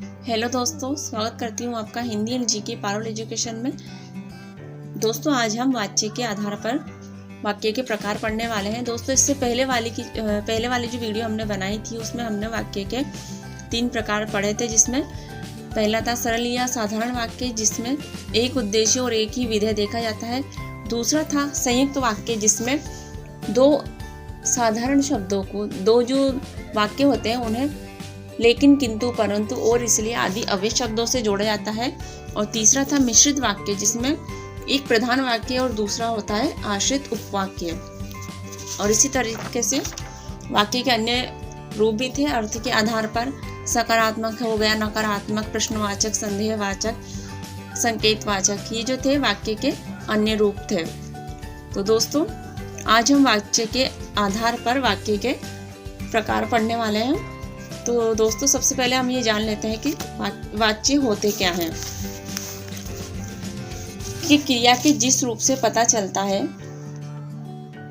Hello दोस्तों, स्वागत करती हूँ आपका Hindi and GK Parul education में। दोस्तों, आज हम वाक्य के आधार पर वाक्य के प्रकार पढ़ने वाले हैं। दोस्तों, इससे पहले वाली जो वीडियो हमने बनाई थी उसमें हमने वाक्य के 3 प्रकार पढ़े थे, जिसमें पहला था सरल या साधारण वाक्य, जिसमें एक उद्देश्य और एक ही विधेय देखा जाता है। दूसरा था संयुक्त वाक्य, जिसमें 2 साधारण शब्दों को, 2 जो वाक्य होते हैं उन्हें लेकिन, किंतु, परंतु और इसलिए आदि अव्यय शब्दों से जोड़ा जाता है। और तीसरा था मिश्रित वाक्य, जिसमें एक प्रधान वाक्य और दूसरा होता है आश्रित उपवाक्य। और इसी तरीके से वाक्य के अन्य रूप भी थे अर्थ के आधार पर। सकारात्मक हो गया, नकारात्मक, प्रश्नवाचक, संदेहवाचक, संकेतवाचक, ये जो थे वाक्य के अन्य रूप थे। तो दोस्तों, आज हम वाक्य के आधार पर वाक्य के प्रकार पढ़ने वाले हैं। तो दोस्तों, सबसे पहले हम ये जान लेते हैं कि वाच्य होते क्या हैं। कि क्रिया के जिस रूप से पता चलता है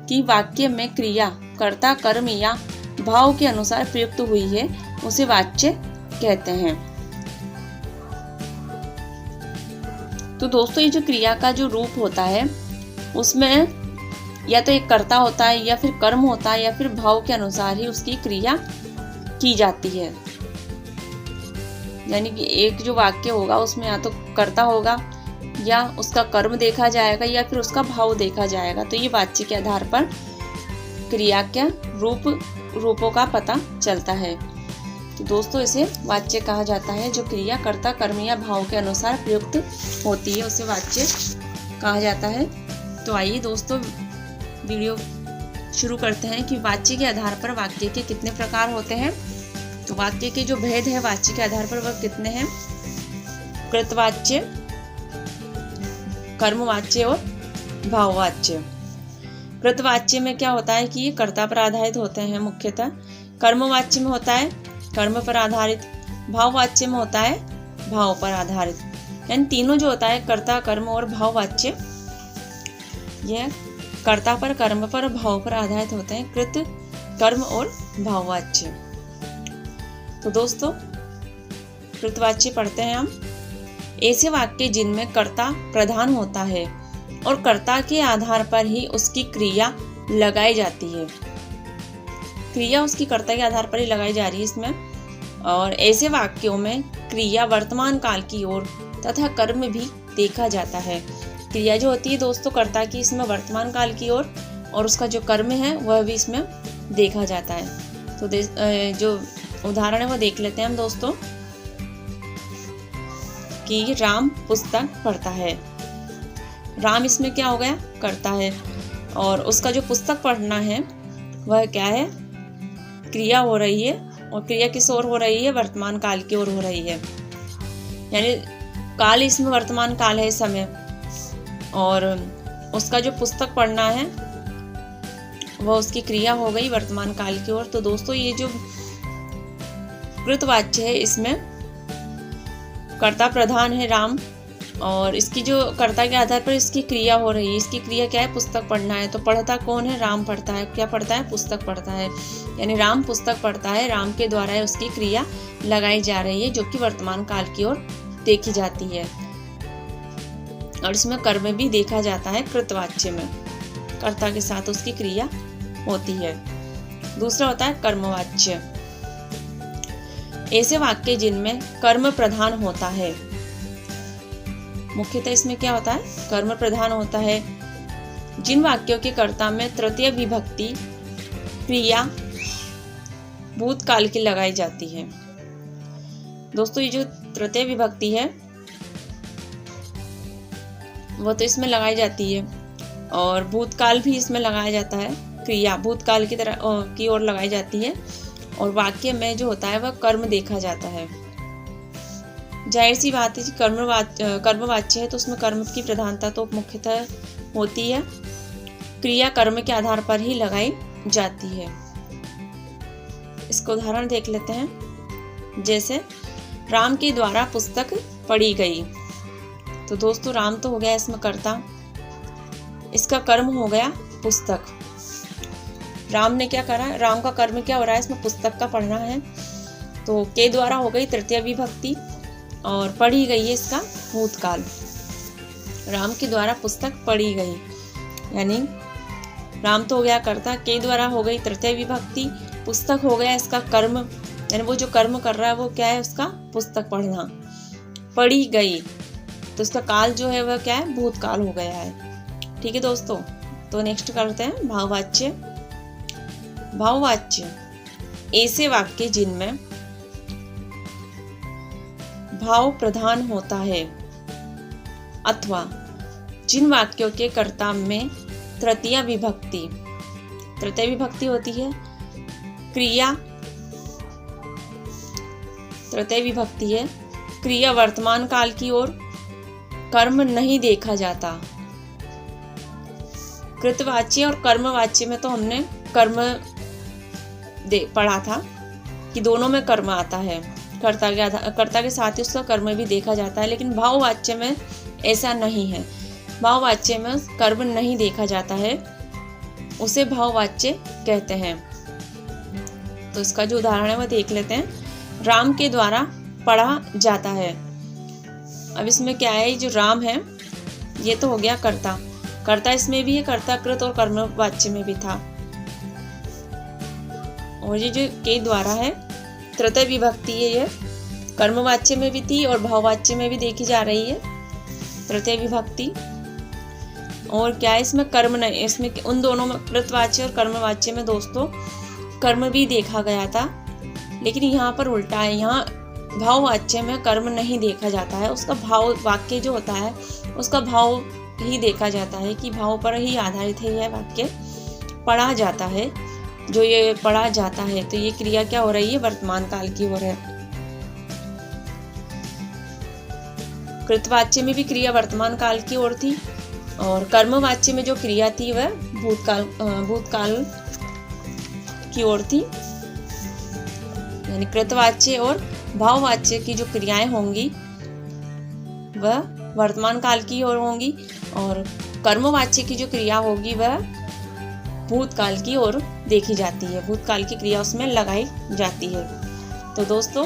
कि वाक्य में क्रिया कर्ता, कर्म या भाव के अनुसार प्रयुक्त हुई है, उसे वाच्य कहते हैं। तो दोस्तों, ये जो क्रिया का जो रूप होता है उसमें या तो एक कर्ता होता है, या फिर कर्म होता है, या फिर भाव के अनुसार ही उसकी क्रिया की जाती है। यानी कि एक जो वाक्य होगा उसमें या तो कर्ता होगा, या उसका कर्म देखा जाएगा, या फिर उसका भाव देखा जाएगा। तो ये वाच्य के आधार पर क्रिया के रूपों का पता चलता है। तो दोस्तों, इसे वाच्य कहा जाता है। जो क्रिया कर्ता, कर्म या भाव के अनुसार प्रयुक्त होती है उसे वाच्य कहा जाता है। तो आइए दोस्तों, वीडियो शुरू करते हैं कि वाच्य के आधार पर वाक्य के कितने प्रकार होते हैं। तो वाक्य के जो भेद है वाच्य के आधार पर वह कितने हैं? कृतवाच्य, कर्मवाच्य और भाववाच्य। कृतवाच्य में क्या होता है कि ये कर्ता पर आधारित होते हैं मुख्यतः। कर्मवाच्य में होता है कर्म पर आधारित। भाववाच्य में होता है भाव पर आधारित। यानी तीनों जो होता है कर्ता, कर्म और भाववाच्य, यह कर्ता पर, कर्म पर, भाव पर आधारित होते हैं। कृत, कर्म और भाववाच्य। तो दोस्तों, कृतवाच्य पढ़ते हैं हम। ऐसे वाक्य जिनमें कर्ता प्रधान होता है और कर्ता के आधार पर ही उसकी क्रिया लगाई जाती है। क्रिया उसकी कर्ता के आधार पर ही लगाई जा रही है इसमें। और ऐसे वाक्यों में क्रिया वर्तमान काल की ओर तथा कर्म भी देखा जाता है। क्रिया जो होती है दोस्तों कर्ता की, इसमें वर्तमान काल की ओर, और उसका जो कर्म है वह भी इसमें देखा जाता है। तो जो उदाहरण है वो देख लेते हैं हम दोस्तों। कि राम पुस्तक पढ़ता है। राम इसमें क्या हो गया? कर्ता है। और उसका जो पुस्तक पढ़ना है वह क्या है? क्रिया हो रही है। और क्रिया किस ओर हो रही है? वर्तमान काल की ओर हो रही है। यानी काल इसमें वर्तमान काल है, समय। और उसका जो पुस्तक पढ़ना है वह उसकी क्रिया हो गई वर्तमान काल की ओर। तो दोस्तों, ये जो कृतवाच्य है इसमें कर्ता प्रधान है राम, और इसकी जो कर्ता के आधार पर इसकी क्रिया हो रही है। इसकी क्रिया क्या है? पुस्तक पढ़ना है। तो पढ़ता कौन है? राम पढ़ता है। क्या पढ़ता है? पुस्तक पढ़ता है। यानी राम पुस्तक पढ़ता है, राम के द्वारा उसकी क्रिया लगाई जा रही है, जो कि वर्तमान काल की ओर देखी जाती है। और इसमें कर्म भी देखा जाता है कृतवाच्य में, कर्ता के साथ उसकी क्रिया होती है। दूसरा होता है कर्मवाच्य। ऐसे वाक्य जिनमें कर्म प्रधान होता है। मुख्यतः इसमें क्या होता है? कर्म प्रधान होता है। जिन वाक्यों के कर्ता में तृतीय विभक्ति क्रिया भूतकाल की लगाई जाती है। दोस्तों, ये जो तृतीय विभक्ति है वो तो इसमें लगाई जाती है, और भूतकाल भी इसमें लगाया जाता है। क्रिया भूतकाल की तरह की ओर लगाई जाती है। और वाक्य में जो होता है वह कर्म देखा जाता है। जाहिर सी बात है कि कर्मवाच्य है तो उसमें कर्म की प्रधानता तो मुख्यतः होती है। क्रिया कर्म के आधार पर ही लगाई जाती है। इसको उदाहरण देख लेते हैं। जैसे राम के द्वारा पुस्तक पढ़ी गई। तो दोस्तों, राम तो हो गया इसमें कर्ता, इसका कर्म हो गया पुस्तक। राम ने क्या करा? राम का कर्म क्या हो रहा है? इसमें पुस्तक का पढ़ना है। तो के द्वारा हो गई तृतीय विभक्ति और पढ़ी गई है इसका भूतकाल। राम के द्वारा पुस्तक पढ़ी गई, यानी राम तो हो गया कर्ता, के द्वारा हो गई तृतीय विभक्ति, पुस्तक हो गया इसका कर्म, यानी वो जो कर्म कर रहा है वो क्या है, उसका पुस्तक पढ़ना। पढ़ी गई तो उसका काल जो है वह क्या है, भूतकाल हो गया है। ठीक है दोस्तों, तो नेक्स्ट करते हैं भाववाच्य। भाववाच्य ऐसे वाक्य जिनमें भाव प्रधान होता है अथवा जिन वाक्यों के कर्ता में तृतीय विभक्ति होती है, क्रिया तृतीय विभक्ति है, क्रिया वर्तमान काल की ओर, कर्म नहीं देखा जाता। कृतवाच्य और कर्मवाच्य में तो हमने कर्म पढ़ा था कि दोनों में कर्म आता है, कर्ता के साथ ही उसका कर्म भी देखा जाता है, लेकिन भाववाच्य में ऐसा नहीं है। भाववाच्य में कर्म नहीं देखा जाता है, उसे भाववाच्य कहते हैं। तो इसका जो उदाहरण है वह देख लेते हैं। राम के द्वारा पढ़ा जाता है। अब इसमें क्या है, जो राम है ये तो हो गया कर्ता, कर्ता इसमें भी है, कर्ताकृत और कर्मवाच्य में भी था। और ये जो के द्वारा है तृतीय विभक्ति है, ये कर्मवाच्य में भी थी और भाववाच्य में भी देखी जा रही है तृतीय विभक्ति। और क्या है, इसमें कर्म नहीं, इसमें उन दोनों में कृतवाच्य और कर्मवाच्य में दोस्तों कर्म भी देखा गया था, लेकिन यहाँ पर उल्टा है। यहाँ भाववाच्य में कर्म नहीं देखा जाता है, उसका भाव, वाक्य जो होता है उसका भाव ही देखा जाता है कि भाव पर ही आधारित है यह वाक्य। पढ़ा जाता है, जो ये पढ़ा जाता है तो ये क्रिया क्या हो रही है, वर्तमान काल की ओर है। कृतवाच्य में भी क्रिया वर्तमान काल की ओर थी और कर्मवाच्य में जो क्रिया थी वह भूतकाल की ओर थी। यानी कृतवाच्य और भाववाच्य की जो क्रियाएं होंगी वह वर्तमान काल की ओर होंगी और कर्मवाच्य की जो क्रिया होगी वह भूतकाल की ओर देखी जाती है, भूतकाल की क्रिया उसमें लगाई जाती है। तो दोस्तों